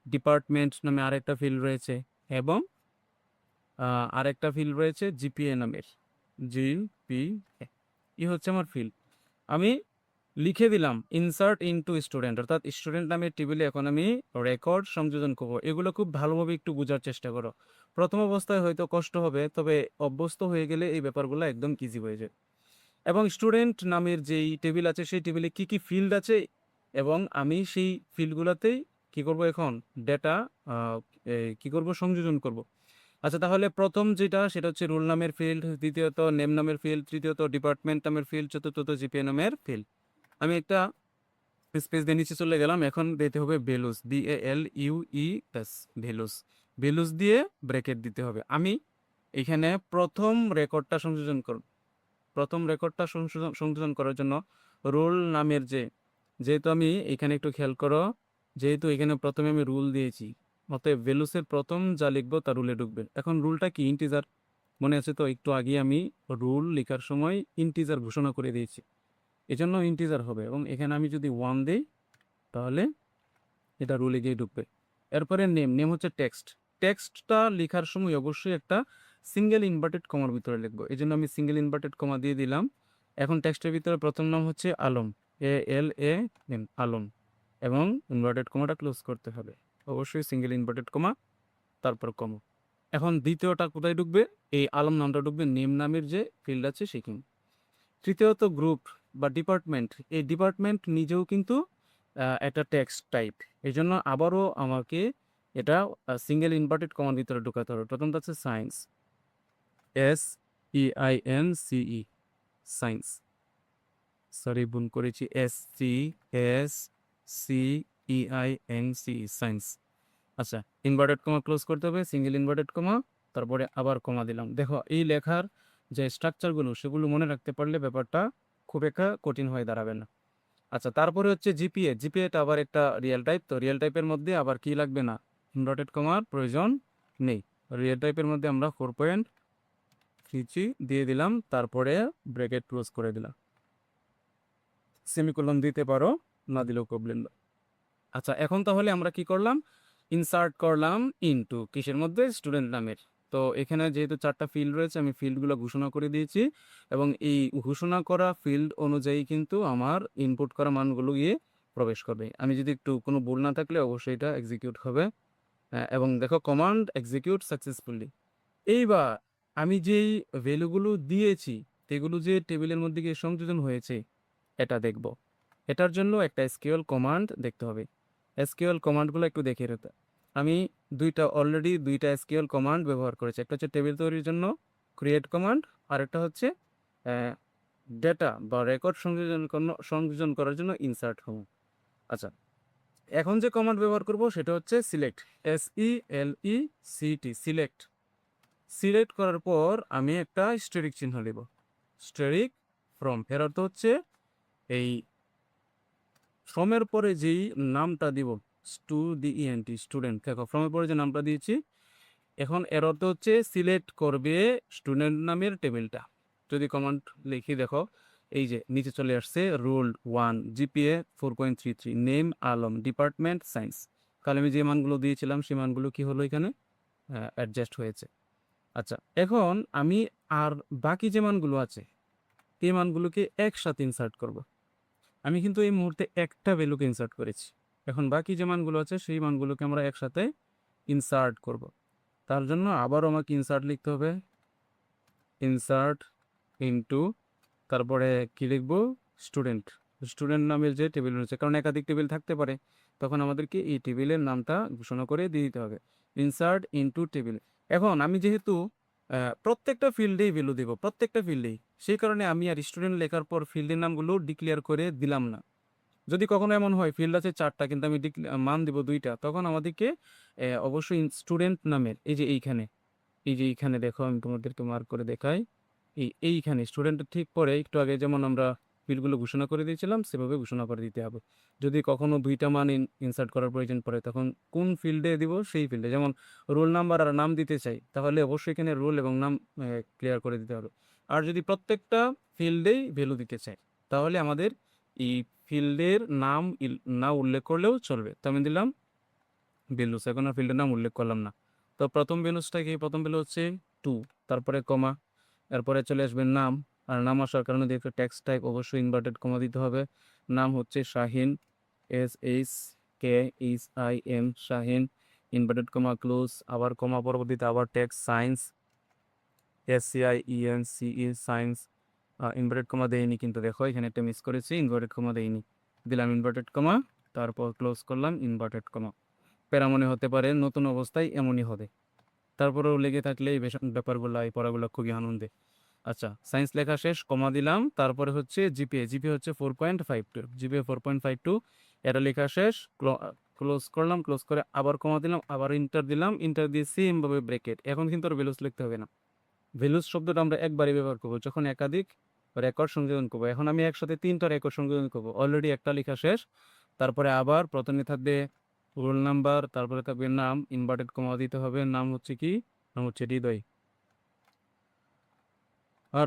ডিপার্টমেন্ট নামে আরেকটা ফিল্ড রয়েছে। এবং আরেকটা ফিল্ড রয়েছে জিপিএ নামের, জিপিএ, হচ্ছে আমার ফিল্ড। আমি লিখে দিলাম ইনসার্ট ইনটু স্টুডেন্ট, অর্থাৎ স্টুডেন্ট নামের টেবিলে এখন আমি রেকর্ড সংযোজন করব। এগুলো খুব ভালোভাবে একটু বোঝার চেষ্টা করো। প্রথম অবস্থায় হয়তো কষ্ট হবে, তবে অভ্যস্ত হয়ে গেলে এই ব্যাপারগুলো একদম ইজি হয়ে যায়। এবং স্টুডেন্ট নামের যেই টেবিল আছে সেই টেবিলে কি কি ফিল্ড আছে, এবং আমি সেই ফিল্ডগুলোতেই কি করব, এখন ডেটা কি করব, সংযোজন করব। আচ্ছা, তাহলে প্রথম যেটা সেটা হচ্ছে রোল নামের ফিল্ড, দ্বিতীয়ত নেম নামের ফিল্ড, তৃতীয়ত ডিপার্টমেন্ট নামের ফিল্ড, চতুর্থত জিপিএ নামের ফিল্ড। আমি একটা স্পেস দিয়ে নিচে চলে গেলাম। এখন দিতে হবে ভ্যালুস, BALUES, ভ্যালুস। ভ্যালুস দিয়ে ব্র্যাকেট দিতে হবে। আমি এখানে প্রথম রেকর্ডটা সংযোজন করব। প্রথম রেকর্ডটা সংযোজন করার জন্য রোল নামের যেহেতু আমি এখানে একটু খেয়াল করো, যেহেতু এখানে প্রথমে আমি রুল দিয়েছি, অতএব ভ্যালুসের প্রথম যা লিখবো তা রুলে ঢুকবে। এখন রুলটা কি, ইন্টিজার। মনে আছে তো, একটু আগে আমি রুল লেখার সময় ইন্টিজার ঘোষণা করে দিয়েছি, এজন্য ইন্টিজার হবে। এবং এখানে আমি যদি 1 দিই তাহলে এটা রুলে গিয়ে ঢুকবে। এরপরে নেম হচ্ছে টেক্সট। টেক্সটটা লেখার সময় অবশ্যই একটা সিঙ্গেল ইনভার্টেড কমার ভিতরে লিখবো, এই জন্য আমি সিঙ্গেল ইনভার্টেড কমা দিয়ে দিলাম। এখন টেক্সটের ভিতরে প্রথম নাম হচ্ছে আলম, ALAM, আলম, এবং ইনভার্টেড কমাটা ক্লোজ করতে হবে, অবশ্যই সিঙ্গেল ইনভার্টেড কমা তারপর কমা। এখন দ্বিতীয়টা কোথায় ঢুকবে, এই আলম নামটা ঢুকবে নেম নামের যে ফিল্ড আছে সেখানে। তৃতীয়ত গ্রুপ বা ডিপার্টমেন্ট, এই ডিপার্টমেন্ট নিজেও কিন্তু একটা টেক্সট টাইপ, এই জন্য আবারও আমাকে এটা সিঙ্গেল ইনভার্টেড কমার ভিতরে ঢুকাতে হবে। প্রথমটা হচ্ছে সায়েন্স, SEINCE, সায়েন্স, সরি ভুল করেছি, SCSCEINCE, সায়েন্স। আচ্ছা, ইনভার্টেড কমা ক্লোজ করতে হবে, সিঙ্গেল ইনভার্টেড কমা, তারপরে আবার কমা দিলাম। দেখো এই লেখার যে স্ট্রাকচারগুলো সেগুলো মনে রাখতে পারলে ব্যাপারটা খুব একটা কঠিন হয়ে দাঁড়াবে না। আচ্ছা, তারপরে হচ্ছে জিপিএ। জিপিএটা আবার একটা রিয়েল টাইপ, তো রিয়েল টাইপের মধ্যে আবার কি লাগবে না, ইনভার্টেড কমার প্রয়োজন নেই। রিয়েল টাইপের মধ্যে আমরা 4.33 দিয়ে দিলাম, তারপরে ব্র্যাকেট ক্লোজ করে দিলাম। সেমিকোলন দিতে পারো, না দিলেও প্রবলেম না। আচ্ছা, এখন তাহলে আমরা কি করলাম, ইনসার্ট করলাম ইনটু কিসের মধ্যে, স্টুডেন্ট নামের। তো এখানে যেহেতু 4টা ফিল্ড রয়েছে, আমি ফিল্ডগুলো ঘোষণা করে দিয়েছি, এবং এই ঘোষণা করা ফিল্ড অনুযায়ী কিন্তু আমার ইনপুট করা মানগুলো গিয়ে প্রবেশ করবে। আমি যদি একটু কোনো ভুল না থাকলে অবশ্যই এটা এক্সিকিউট হবে। এবং দেখো কমান্ড এক্সিকিউট সাকসেসফুলি। এইবার আমি যেই ভ্যালুগুলো দিয়েছি সেগুলো যে টেবিলের মধ্যে গিয়ে সংযোজন হয়েছে এটা দেখব। এটার জন্য একটা এসকিউএল কমান্ড দেখতে হবে। এসকিউএল কমান্ডগুলো একটু দেখে রাখতে, আমি অলরেডি দুইটা এসকিউএল কমান্ড ব্যবহার করেছি। একটা হচ্ছে টেবিল তৈরির জন্য ক্রিয়েট কমান্ড, আর একটা হচ্ছে ডেটা বা রেকর্ড সংযোজন করার জন্য ইনসার্ট হোম। আচ্ছা, এখন যে কমান্ড ব্যবহার করব সেটা হচ্ছে সিলেক্ট, SELECT, সিলেক্ট। সিলেক্ট করার পর আমি একটা স্টেরিক চিহ্ন দেব, স্টেরিক ফ্রম। এর অর্থ হচ্ছে এই ফ্রমের পরে যেই নামটা দিব, স্টুডেন্ট, দেখো ফ্রমের পরে যে নামটা দিয়েছি, এখন এর অর্থ হচ্ছে সিলেক্ট করবে স্টুডেন্ট নামের টেবিলটা। যদি কমান্ড লিখি দেখো, এই যে নিচে চলে আসছে roll 1, GPA 4.33, name Alam, department science. তাহলে আমি যে মানগুলো দিয়েছিলাম সেই মানগুলো কি হলো, এখানে অ্যাডজাস্ট হয়েছে। আচ্ছা, এখন আমি আর বাকি যে মানগুলো আছে এই মানগুলোকে একসাথে ইনসার্ট করব। আমি কিন্তু এই মুহূর্তে একটা ভ্যালুকে ইনসার্ট করেছি, এখন বাকি যে মানগুলো আছে সেই মানগুলোকে আমরা একসাথে ইনসার্ট করব। তার জন্য আবারও আমাকে ইনসার্ট লিখতে হবে, ইনসার্ট ইনটু, তারপরে কি লিখব, স্টুডেন্ট। স্টুডেন্ট নামের যে টেবিল রয়েছে, কারণ একাধিক টেবিল থাকতে পারে, তখন আমাদেরকে এই টেবিলের নামটা ঘোষণা করে দিয়ে দিতে হবে, ইনসার্ট ইনটু টেবিল। এখন আমি যেহেতু প্রত্যেকটা ফিল্ডেই ভ্যালু দেব, প্রত্যেকটা ফিল্ডেই, সেই কারণে আমি আর স্টুডেন্ট লেখার পর ফিল্ডের নামগুলো ডিক্লেয়ার করে দিলাম না। যদি কখনো এমন হয় ফিল্ড আছে 4টা কিন্তু আমি মান দিব 2টা, তখন আমাদেরকে অবশ্যই স্টুডেন্ট নামের এই যে এইখানে দেখো, আমি তোমাদেরকে মার্ক করে দেখাই, এইখানে স্টুডেন্টের ঠিক পরে একটু আগে যেমন আমরা ফিল্ডগুলো ঘোষণা করে দিয়েছিলাম সেভাবে ঘোষণা করে দিতে হবে। যদি কখনো 2টা মান ইনসার্ট করার প্রয়োজন পড়ে তখন কোন ফিল্ডে দিব সেই ফিল্ডে, যেমন রোল নাম্বার আর নাম দিতে চাই তাহলে অবশ্যই এখানে রোল এবং নাম ক্লিয়ার করে দিতে হবে। আর যদি প্রত্যেকটা ফিল্ডেই ভ্যালু দিতে চাই তাহলে আমাদের এই ফিল্ডের নাম না উল্লেখ করলেও চলবে। তো আমি দিলাম ভ্যালুস, এখন আর ফিল্ডের নাম উল্লেখ করলাম না। তো প্রথম ভ্যালুসটা কি, প্রথম ভ্যালু হচ্ছে 2, তারপরে কমা, এরপরে চলে আসবে নাম। আর নাম আসার কারণে দেখো টেক্সট টাইপ অবশ্যই ইনভার্টেড কমা দিতে হবে। নাম হচ্ছে Shahin, SHKHIN, Shahin, inverted comma close, আবার কমা, পরবর্তীতে আবার text science, SCIENCE, science. Inverted comma দেয়নি কিন্তু, দেখো এখানে একটা মিস করেছি, ইনভার্টেড কমা দেয়নি, দিলাম ইনভার্টেড কমা, তারপর ক্লোজ করলাম ইনভার্টেড কমা। প্যারা মনে হতে পারে, নতুন অবস্থায় এমনই হবে। তারপরেও লেগে থাকলে এই ব্যাপারগুলো, এই পড়াগুলো খুবই আনন্দে। আচ্ছা, সায়েন্স লেখা শেষ, কমা দিলাম, তারপরে হচ্ছে জিপিএ হচ্ছে 4.52, জিপিএ 4.52, এটা লেখা শেষ, ক্লোজ করলাম, ক্লোজ করে আবার কমা দিলাম, আবার ইন্টার দিলাম, ইন্টার দিয়ে সেমভাবে ব্রেকেট। এখন কিন্তু আর ভ্যালুস লিখতে হবে না। ভ্যালুস শব্দটা আমরা একবারই ব্যবহার করবো যখন একাধিক রেকর্ড সংযোজন করবো। এখন আমি একসাথে 3টা রেকর্ড সংযোজন করবো, অলরেডি একটা লেখা শেষ। তারপরে আবার প্রথমে থাকবে রোল নাম্বার, তারপরে থাকবে নাম, ইনভার্টেড কমা দিতে হবে, নাম হচ্ছে কি, নাম হচ্ছে হৃদয়,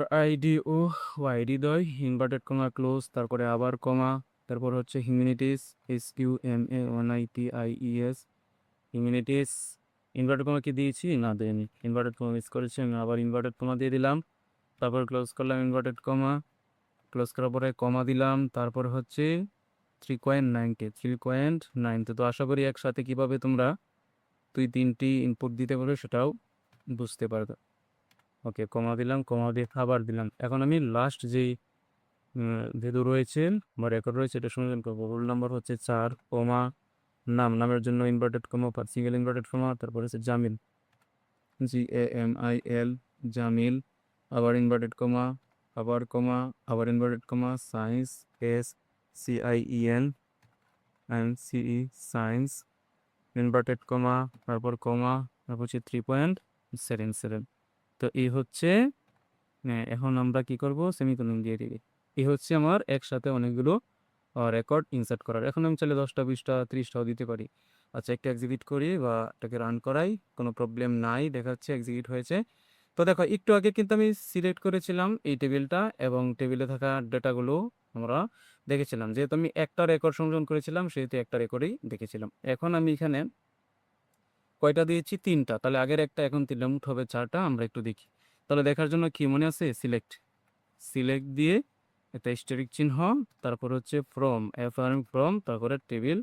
RIDOY, হৃদয়, ইনভার্টেড কমা ক্লোজ, তারপরে আবার কমা, তারপর হচ্ছে humanities, SQMANITIES, humanities. Inverted comma কি দিয়েছি, না দেয়নি, ইনভার্টেড কমা মিস করেছি, আমি আবার ইনভার্টেড কমা দিয়ে দিলাম, তারপর ক্লোজ করলাম ইনভার্টেড কমা, ক্লোজ করার পরে কমা দিলাম, তারপর হচ্ছে 3.90। তো আশা করি একসাথে কিভাবে তোমরা 2-3টি ইনপুট দিতে পারবে সেটাও বুঝতে পারবে। ওকে, কমা দিলাম, কমা দিয়ে আবার দিলাম। এখন আমি লাস্ট যেই ভেদু রয়েছে বা রেকর্ড রয়েছে এটা সংযোজন করবো। রোল নাম্বার হচ্ছে 4, কমা, নাম, নামের জন্য inverted comma, single inverted comma, তারপর হচ্ছে জামিল, GAMIL, জামিল, আবার ইনভার্টেড কমা, আবার কমা, আবার inverted comma, science, SCIENCE, science, inverted কমা, তারপর কমা, তারপর হচ্ছে 3.77। তো এই হচ্ছে, এখন আমরা কি করব, সেমিকোলন দিয়ে দিবি। এই হচ্ছে আমার একসাথে অনেকগুলো রেকর্ড ইনসার্ট করার। এখন আমি চাইলে 10টা, 20টা, 30টাও দিতে পারি। আচ্ছা, একটা এক্সিকিউট করি বা এটাকে রান করাই, কোনো প্রবলেম নাই, দেখাচ্ছে এক্সিকিউট হয়েছে। তো দেখো একটু আগে কিন্তু আমি সিলেক্ট করেছিলাম এই টেবিলটা, এবং টেবিলে থাকা ডেটাগুলো আমরা দেখেছিলাম। যেহেতু আমি একটা রেকর্ড সংযোজন করেছিলাম সেহেতু একটা রেকর্ডেই দেখেছিলাম। এখন আমি এখানে কয়টা দিয়েছি, 3টা, তাহলে আগের একটা, এখন দিলাম হবে 4টা। আমরা একটু দেখি, তাহলে দেখার জন্য কি মনে আছে, সিলেক্ট দিয়ে একটা স্টেরিক চিহ্ন, তারপর হচ্ছে ফ্রম, তারপরে টেবিল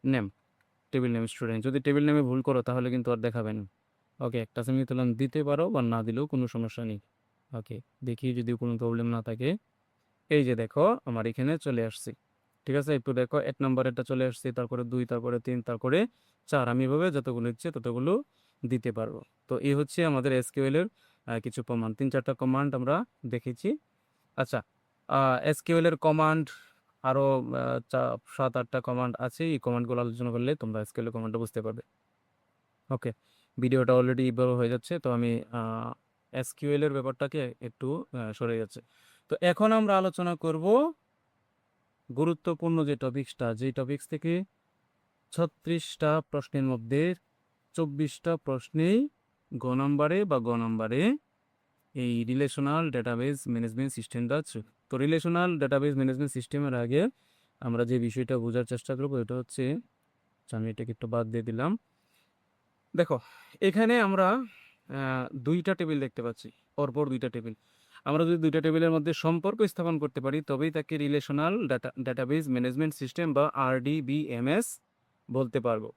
নেম, স্টুডেন্ট। যদি টেবিল নেমে ভুল করো তাহলে কিন্তু আর দেখাবেন। ওকে, একটা সেমিকোলন দিতে পারো বা না দিলেও কোনো সমস্যা নেই। ওকে, দেখি যদি কোনো প্রবলেম না থাকে। এই যে দেখো আমার এখানে চলে আসছি, ঠিক আছে। একটু দেখো 1 নম্বরেরটা চলে আসছে, তারপরে 2, তারপরে 3, তারপরে 4, আমি এভাবে যতগুলো ইচ্ছে ততগুলো দিতে পারবো। তো এই হচ্ছে আমাদের এসকিউএল এর কিছু কমান্ড, 3-4টা কমান্ড আমরা দেখেছি। আচ্ছা, এসকিউএল এর কমান্ড আরও 7-8টা কমান্ড আছে। এই কমান্ডগুলো আলোচনা করলে তোমরা এসকিউএল এর কমান্ডটা বুঝতে পারবে। ওকে, ভিডিওটা অলরেডি বড় হয়ে যাচ্ছে, তো আমি এসকিউএল এর ব্যাপারটাকে একটু সরে যাচ্ছে। তো এখন আমরা আলোচনা করব গুরুত্বপূর্ণ যে টপিক্সটা, যেই টপিক্স থেকে 36টা প্রশ্নের মধ্যে 24টা প্রশ্নেই গ নম্বরে এই রিলেশনাল ডেটাবেজ ম্যানেজমেন্ট সিস্টেমটা আছে। তো রিলেশনাল ডেটাবেজ ম্যানেজমেন্ট সিস্টেমের আগে আমরা যে বিষয়টা বোঝার চেষ্টা করবো এটা হচ্ছে, আমি এটাকে একটু বাদ দিয়ে দিলাম। দেখো এখানে আমরা 2টা টেবিল দেখতে পাচ্ছি, পরপর 2টা টেবিল। আমরা যদি 2টা টেবিলের মধ্যে সম্পর্ক স্থাপন করতে পারি তবেই তাকে রিলেশনাল ডেটাবেজ ম্যানেজমেন্ট সিস্টেম বা RDBMS বলতে পারবো।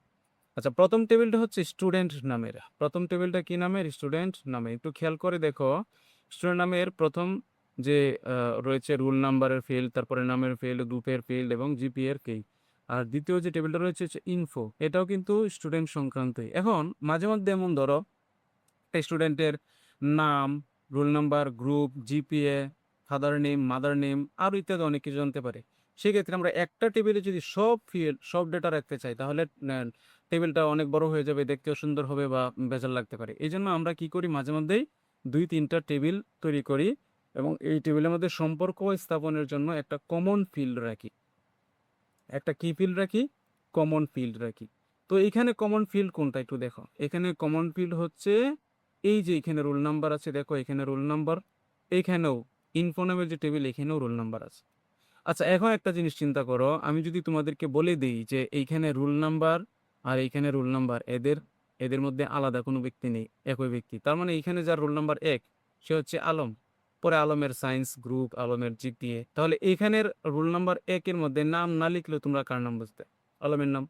আচ্ছা, প্রথম টেবিলটা হচ্ছে স্টুডেন্ট নামের। প্রথম টেবিলটা কি নামের, স্টুডেন্ট নামে। একটু খেয়াল করে দেখো, স্টুডেন্ট নামের প্রথম যে রয়েছে রোল নাম্বারের ফিল্ড, তারপরে নামের ফিল্ড, গ্রুপের ফিল্ড এবং জিপি এর কি। আর দ্বিতীয় যে টেবিলটা রয়েছে হচ্ছে ইনফো, এটাও কিন্তু স্টুডেন্ট সংক্রান্তই। এখন মাঝে মধ্যে এমন ধরো স্টুডেন্টের নাম, roll number, group, GPA, father name, mother name, আরও ইত্যাদি অনেক কিছু জানতে পারে। সেক্ষেত্রে আমরা একটা টেবিলে যদি সব ফিল্ড, সব ডেটা রাখতে চাই তাহলে টেবিলটা অনেক বড় হয়ে যাবে, দেখতেও সুন্দর হবে বা ভেজাল লাগতে পারে। এই জন্য আমরা কি করি, মাঝে মধ্যেই 2-3টা টেবিল তৈরি করি এবং এই টেবিলের মধ্যে সম্পর্ক স্থাপনের জন্য একটা কমন ফিল্ড রাখি। একটা কি ফিল্ড রাখি, কমন ফিল্ড রাখি। তো এখানে কমন ফিল্ড কোনটা একটু দেখো, এখানে কমন ফিল্ড হচ্ছে এই যে এখানে রোল নাম্বার আছে, দেখো এখানে রোল নাম্বার, এখানেও ইনফো নামের যে টেবিল এখানেও রোল নাম্বার আছে। আচ্ছা, এখন একটা জিনিস চিন্তা করো, আমি যদি তোমাদেরকে বলে দিই যে এইখানে রোল নাম্বার আর এইখানে রোল নাম্বার, এদের এদের মধ্যে আলাদা কোনো ব্যক্তি নেই, একই ব্যক্তি। তার মানে এখানে যার রোল নাম্বার ১ সে হচ্ছে আলম। পরে আলমের সায়েন্স গ্রুপ, আলমের জিপিএ। তাহলে এইখানের রোল নাম্বার ১ এর মধ্যে নাম না লিখলেও তোমরা কার নাম বুঝতে? আলমের নাম।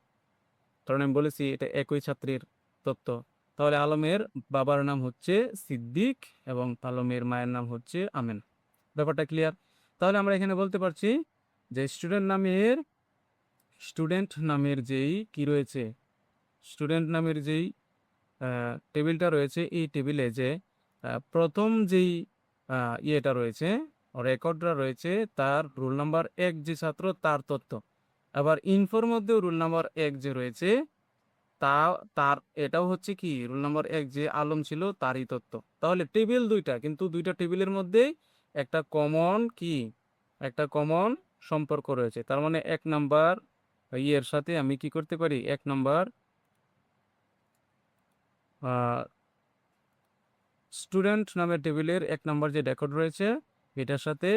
কারণ আমি বলেছি এটা একই ছাত্রের তথ্য। তাহলে আলমের বাবার নাম হচ্ছে সিদ্দিক এবং আলমের মায়ের নাম হচ্ছে আমেনা। ব্যাপারটা ক্লিয়ার? তাহলে আমরা এখানে বলতে পারছি যে স্টুডেন্ট নামের যেই কি রয়েছে, স্টুডেন্ট নামের যেই টেবিলটা রয়েছে, এই টেবিলে যে প্রথম যেই ইয়েটা রয়েছে, রেকর্ডটা রয়েছে, তার রোল নাম্বার ১ যে ছাত্র তার তথ্য। আবার ইনফোর মধ্যেও রোল নাম্বার ১ যে রয়েছে তা তার এটাও হচ্ছে কি রোল নাম্বার ১ যে আলম ছিল তারই তথ্য। তাহলে টেবিল ২টা, কিন্তু ২টা টেবিলের মধ্যেই একটা কমন একটা কমন সম্পর্ক রয়েছে। তার মানে ১ নাম্বার ইয়ের সাথে আমি কি করতে পারি? ১ নাম্বার আ স্টুডেন্ট নামের টেবিলের ১ নাম্বার যে রেকর্ড রয়েছে, এটার সাথে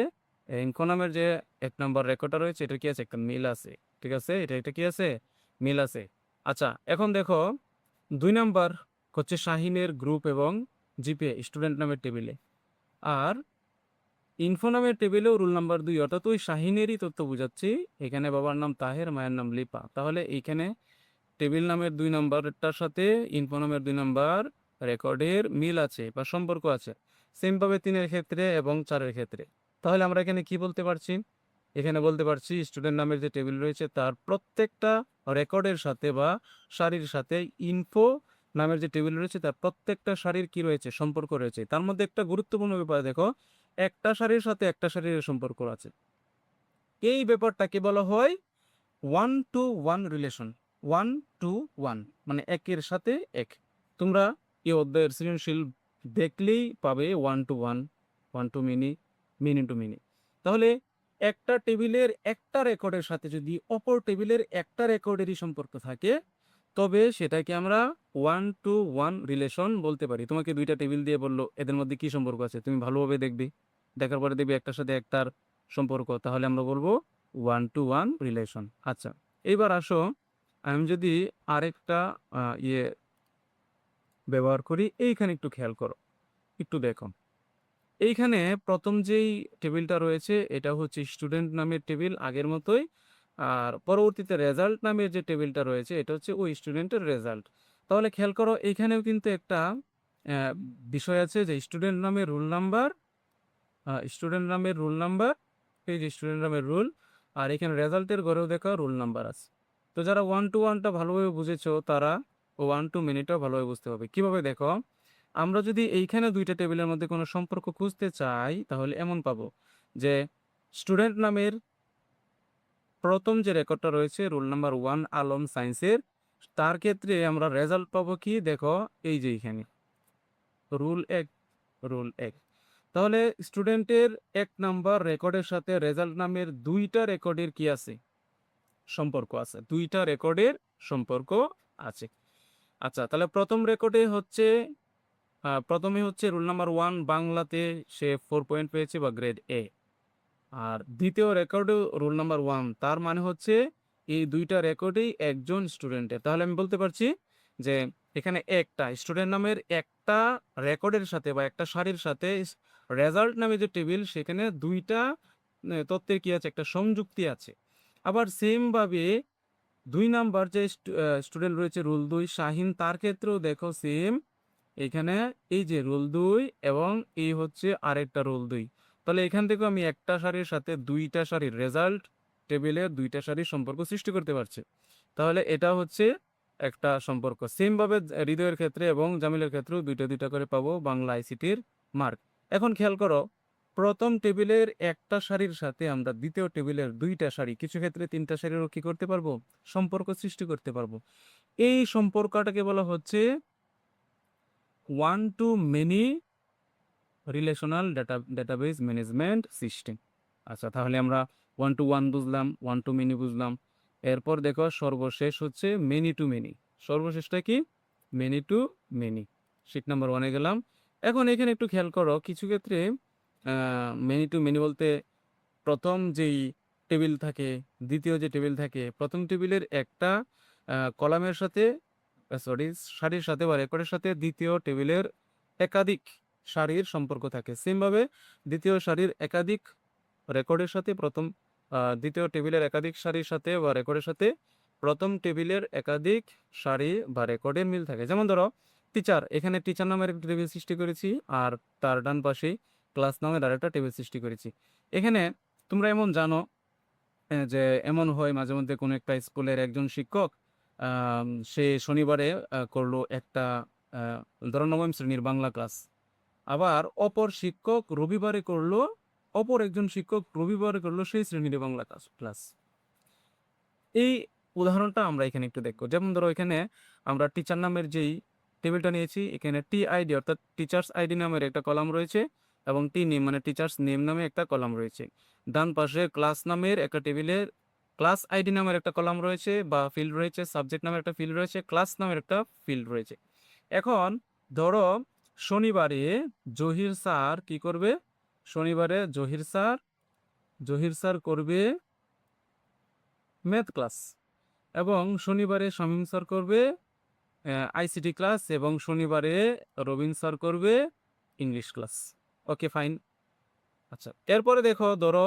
ইনফো নামের যে ১ নাম্বার রেকর্ডটা রয়েছে, এটার কি আছে? একটা মিল আছে। ঠিক আছে? এটা কি আছে? মিল আছে। আচ্ছা, এখন দেখো ২ নাম্বার হচ্ছে শাহিনের গ্রুপ এবং জিপিএ স্টুডেন্ট নামের টেবিলে। আর ইনফো নামের টেবিলেও রোল নাম্বার ২, অর্থাৎ ওই শাহিনেরই তথ্য বুঝাচ্ছি। এখানে বাবার নাম তাহের, মায়ের নাম লিপা। তাহলে এইখানে টেবিল নামের ২ নাম্বারটার সাথে ইনফো নামের ২ নাম্বার রেকর্ডের মিল আছে বা সম্পর্ক আছে। সেমভাবে ৩ এর ক্ষেত্রে এবং ৪ এর ক্ষেত্রে। তাহলে আমরা এখানে কি বলতে পারছি? এখানে বলতে পারছি স্টুডেন্ট নামের যে টেবিল রয়েছে তার প্রত্যেকটা রেকর্ডের সাথে বা সারির সাথে ইনফো নামের যে টেবিল রয়েছে তার প্রত্যেকটা সারির কি রয়েছে? সম্পর্ক রয়েছে। তার মধ্যে একটা গুরুত্বপূর্ণ ব্যাপার দেখো, একটা সারির সাথে একটা সারির সম্পর্ক আছে। এই ব্যাপারটাকে বলা হয় 1 to 1 রিলেশন। 1 to 1 মানে একের সাথে এক। তোমরা এই অধ্যায়ের সৃজনশীল দেখলেই পাবে 1 to 1, 1 to many, many to many। তাহলে একটা টেবিলের একটা রেকর্ডের সাথে যদি অপর টেবিলের একটা রেকর্ডেরই সম্পর্ক থাকে, তবে সেটাকে আমরা 1 to 1 রিলেশন বলতে পারি। তোমাকে ২টা টেবিল দিয়ে বলল এদের মধ্যে কি সম্পর্ক আছে? তুমি ভালোভাবে দেখবে। দেখার পরে দেখবে একটার সাথে একটার সম্পর্ক। তাহলে আমরা বলবো 1 to 1 রিলেশন। আচ্ছা, এইবার আসো আমি যদি আরেকটা ইয়ে ব্যবহার করি, এইখানে একটু খেয়াল করো, একটু দেখো। এইখানে প্রথম যেই টেবিলটা রয়েছে এটা হচ্ছে স্টুডেন্ট নামের টেবিল আগের মতোই। আর পরবর্তীতে রেজাল্ট নামের যে টেবিলটা রয়েছে এটা হচ্ছে ওই স্টুডেন্টের রেজাল্ট। তাহলে খেয়াল করো এইখানেও কিন্তু একটা বিষয় আছে যে স্টুডেন্ট নামের রোল নাম্বার, এই যে স্টুডেন্ট নামের রোল, আর এখানে রেজাল্টের ঘরেও দেখা রোল নাম্বার আছে। তো যারা 1 to 1টা ভালোভাবে বুঝেছো তারা 1 to manyটাও ভালোভাবে বুঝতে পারবে। কিভাবে দেখো, আমরা যদি এইখানে ২টা টেবিলের মধ্যে কোনো সম্পর্ক খুঁজতে চাই তাহলে এমন পাবো যে স্টুডেন্ট নামের প্রথম যে রেকর্ডটা রয়েছে রোল নাম্বার 1 আলম সায়েন্সের, তার ক্ষেত্রে আমরা রেজাল্ট পাবো কি? দেখো এই যে এইখানে রুল ১, রুল ১। তাহলে স্টুডেন্টের ১ নাম্বার রেকর্ডের সাথে রেজাল্ট নামের ২টা রেকর্ডের কি আছে? সম্পর্ক আছে। ২টা রেকর্ডের সম্পর্ক আছে। আচ্ছা, তাহলে প্রথম রেকর্ডে হচ্ছে প্রথমে হচ্ছে রোল নাম্বার 1 বাংলাতে সে 4 পয়েন্ট পেয়েছে বা গ্রেড এ। আর দ্বিতীয় রেকর্ডেও রোল নাম্বার 1, তার মানে হচ্ছে এই ২টা রেকর্ডেই একজন স্টুডেন্টের। তাহলে আমি বলতে পারছি যে এখানে একটা স্টুডেন্ট নামের একটা রেকর্ডের সাথে বা একটা সারির সাথে রেজাল্ট নামে যে টেবিল সেখানে ২টা তথ্যের কি আছে? একটা সংযুক্তি আছে। আবার সেম ভাবে ২ নাম্বার যে স্টুডেন্ট রয়েছে রোল ২ শাহিন, তার ক্ষেত্রেও দেখো সেম। এখানে এই যে রোল ২ এবং এই হচ্ছে আরেকটা রোল ২। তাহলে এখান থেকেও আমি একটা সারির সাথে ২টা সারির রেজাল্ট টেবিলে ২টা সারির সম্পর্ক সৃষ্টি করতে পারছি। তাহলে এটা হচ্ছে একটা সম্পর্ক। সেম ভাবে হৃদয়ের ক্ষেত্রে এবং জামিলের ক্ষেত্রেও ২টা করে পাবো বাংলা আইসিটির মার্ক। এখন খেয়াল করো, প্রথম টেবিলের একটা সারির সাথে আমরা দ্বিতীয় টেবিলের ২টা সারি, কিছু ক্ষেত্রে ৩টা সারিরও কি করতে পারবো? সম্পর্ক সৃষ্টি করতে পারবো। এই সম্পর্কটাকে বলা হচ্ছে 1 to many relational database management system. আচ্ছা, তাহলে আমরা 1 to 1 বুঝলাম, 1 to many বুঝলাম। এরপর দেখো সর্বশেষ হচ্ছে মেনি টু মেনি। সর্বশেষটা কি? Many to many. Sheet number 1 এ গেলাম। এখন এখানে একটু খেয়াল করো, কিছু ক্ষেত্রে মেনি টু মেনি বলতে প্রথম যেই টেবিল থাকে, দ্বিতীয় যে টেবিল থাকে, প্রথম টেবিলের একটা কলামের সাথে সরি, সারির সাথে বা রেকর্ডের সাথে দ্বিতীয় টেবিলের একাধিক সারির সম্পর্ক থাকে। সেমভাবে দ্বিতীয় সারির একাধিক রেকর্ডের সাথে দ্বিতীয় টেবিলের একাধিক সারির সাথে বা রেকর্ডের সাথে প্রথম টেবিলের একাধিক সারি বা রেকর্ডের মিল থাকে। যেমন ধরো টিচার, এখানে টিচার নামের একটা টেবিল সৃষ্টি করেছি, আর তার ডান পাশেই ক্লাস নামের আরেকটা টেবিল সৃষ্টি করেছি। এখানে তোমরা এমন জানো যে এমন হয় মাঝে মধ্যে কোনো একটা স্কুলের একজন শিক্ষক সে শনিবারে করলো একটা ধরো নবম শ্রেণীর বাংলা ক্লাস, আবার অপর একজন শিক্ষক রবিবারে করলো সেই শ্রেণীর বাংলা ক্লাস। এই উদাহরণটা আমরা এখানে একটু দেখবো। যেমন ধরো এখানে আমরা টিচার নামের যেই টেবিলটা নিয়েছি, এখানে টিআইডি অর্থাৎ টিচার্স আইডি নামের একটা কলাম রয়েছে এবং টি নেম মানে টিচার্স নেম নামে একটা কলাম রয়েছে। ডান পাশে ক্লাস নামের একটা টেবিলের ক্লাস আইডি নামের একটা কলাম রয়েছে বা ফিল্ড রয়েছে, সাবজেক্ট নামের একটা ফিল্ড রয়েছে, ক্লাস নামের একটা ফিল্ড রয়েছে। এখন ধরো শনিবারে জহির স্যার কি করবে? শনিবারে জহির স্যার করবে ম্যাথ ক্লাস, এবং শনিবারে শামীম স্যার করবে আইসিটি ক্লাস, এবং শনিবারে রবিন স্যার করবে ইংলিশ ক্লাস। ওকে, ফাইন। আচ্ছা, এরপরে দেখো ধরো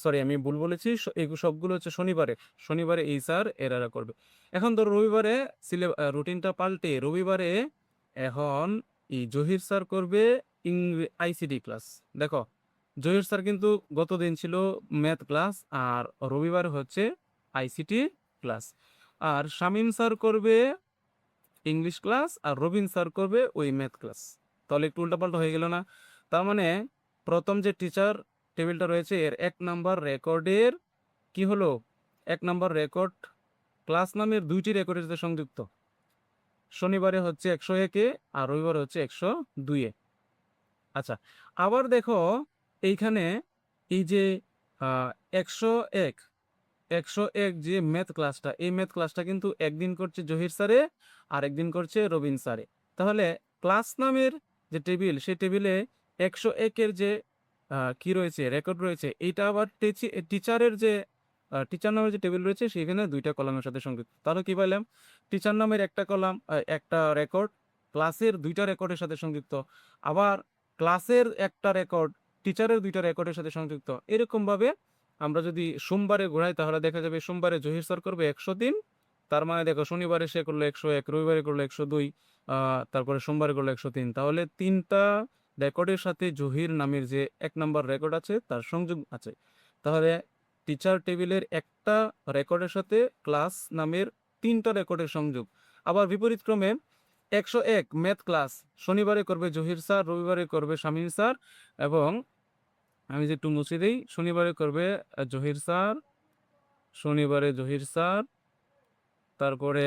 সরি আমি ভুল বলেছি, এগুলো সবগুলো হচ্ছে শনিবারে এই স্যার এরা করবে। এখন ধরো রবিবারে রুটিনটা পাল্টে রবিবারে এখন এই জহির স্যার করবে আইসিটি ক্লাস। দেখো জহির স্যার কিন্তু গত দিন ছিল ম্যাথ ক্লাস, আর রবিবার হচ্ছে আইসিটি ক্লাস। আর শামীম স্যার করবে ইংলিশ ক্লাস, আর রবিন স্যার করবে ওই ম্যাথ ক্লাস। তাহলে একটু উল্টাপাল্টা হয়ে গেল না? তার মানে প্রথম যে টিচার টেবিলটা রয়েছে এর 1 নাম্বার রেকর্ডের কি হলো, 1 নাম্বার রেকর্ড ক্লাস নামের 2টি রেকর্ডের সাথে সংযুক্ত। শনিবারে হচ্ছে 101-এ আর রবিবারে হচ্ছে 102-এ। আচ্ছা, আবার দেখো এইখানে এই যে 101 যে ম্যাথ ক্লাসটা, এই ম্যাথ ক্লাসটা কিন্তু একদিন করছে জহির স্যারে আর একদিন করছে রবিন স্যারে। তাহলে ক্লাস নামের যে টেবিল, সেই টেবিলে 101-এর যে কি রয়েছে, রেকর্ড রয়েছে, এইটা আবার টিচার নামের যে টেবিল রয়েছে সেখানে 2টা কলামের সাথে সংযুক্ত। তাহলে কি পাইলাম? টিচার নামের একটা কলাম একটা রেকর্ড ক্লাসের 2টা রেকর্ডের সাথে সংযুক্ত, আবার ক্লাসের একটা রেকর্ড টিচারের 2টা রেকর্ডের সাথে সংযুক্ত। এরকম ভাবে আমরা যদি সোমবারে ঘোরাই তাহলে দেখা যাবে সোমবারে জহির স্যার করবে 103, তার মানে দেখো শনিবারে সে করলো 101, রবিবারে করলো 102, তারপরে সোমবারে করলো 103। তাহলে 3টা রেকর্ডের সাথে জহির নামের যে 1 নাম্বার রেকর্ড আছে তার সংযোগ আছে। তাহলে টিচার টেবিলের একটা রেকর্ডের সাথে ক্লাস নামের 3টা রেকর্ডের সংযোগ। আবার বিপরীত ক্রমে 101 ম্যাথ ক্লাস শনিবারে করবে জহির স্যার, রবিবারে করবে শামীম স্যার, এবং আমি যে একটু মুছে দিই, শনিবারে করবে জহির স্যার, তারপরে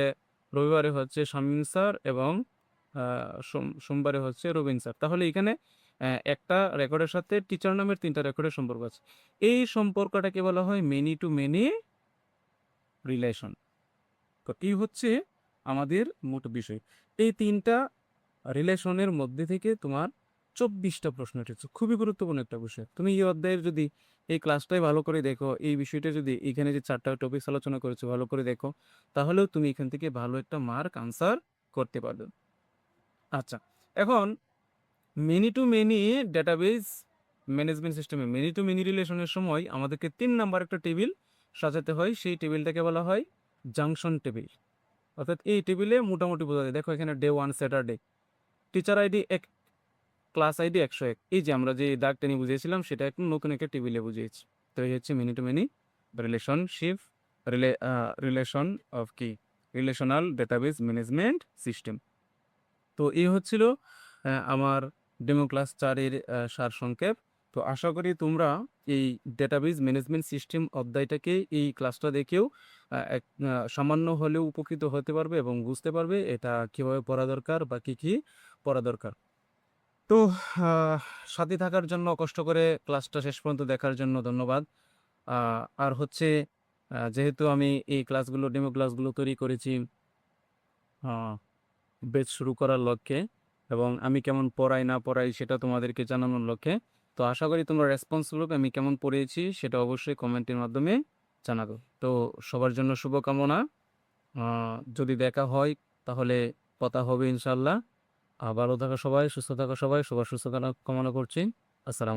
রবিবারে হচ্ছে শামীম স্যার, এবং সোমবারে হচ্ছে রবিন স্যার। তাহলে এখানে একটা রেকর্ডের সাথে টিচার নামের 3টা রেকর্ডের সম্পর্ক আছে। এই সম্পর্কটাকে বলা হয় মেনি টু মেনি রিলেশন। তো এই হচ্ছে আমাদের মোট বিষয়। এই 3টা রিলেশনের মধ্যে থেকে তোমার 24টা প্রশ্ন এসেছে। খুবই গুরুত্বপূর্ণ একটা বিষয়। তুমি এই অধ্যায়ের যদি এই ক্লাসটাই ভালো করে দেখো, এই বিষয়টা যদি এখানে যে 4টা টপিকস আলোচনা করেছো ভালো করে দেখো, তাহলেও তুমি এখান থেকে ভালো একটা মার্ক আনসার করতে পারবে। আচ্ছা, এখন many to many database management সিস্টেমে মেনি টু মেনি রিলেশনের সময় আমাদেরকে 3 নাম্বার একটা টেবিল সাজাতে হয়। সেই টেবিলটাকে বলা হয় জাংশন টেবিল। অর্থাৎ এই টেবিলে মোটামুটি বোঝা যায়। দেখো এখানে day 1 Saturday, teacher ID 1, class ID 101। এই যে আমরা যে দাগটা নিয়ে বুঝিয়েছিলাম সেটা একটু নতুন একটা টেবিলে বুঝিয়েছি। তো এই হচ্ছে many to many relation of কি রিলেশনাল ডেটাবেস ম্যানেজমেন্ট সিস্টেম। তো এই হচ্ছিল আমার ডেমো ক্লাস 4-এর সারসংক্ষেপ। তো আশা করি তোমরা এই ডেটাবেস ম্যানেজমেন্ট সিস্টেম অধ্যায়টাকে এই ক্লাসটা দেখেও সামান্য হলেও উপকৃত হতে পারবে এবং বুঝতে পারবে এটা কিভাবে পড়া দরকার বা কি পড়া দরকার। তো সাথে থাকার জন্য, কষ্ট করে ক্লাসটা শেষ পর্যন্ত দেখার জন্য ধন্যবাদ। আর হচ্ছে যেহেতু আমি এই ডেমো ক্লাসগুলো তৈরি করেছি বেচ শুরু করার লক্ষ্যে, এবং আমি কেমন পড়াই না পড়াই সেটা তোমাদেরকে জানানোর লক্ষ্যে, তো আশা করি তোমরা রেসপন্সগুলো আমি কেমন পড়িয়েছি সেটা অবশ্যই কমেন্টের মাধ্যমে জানাবো। তো সবার জন্য শুভকামনা। যদি দেখা হয় তাহলে কথা হবে ইনশাল্লাহ। ভালো থাকা সবাই, সুস্থ থাকা সবাই, সবার সুস্থতা কামনা করছি। আসসালাম।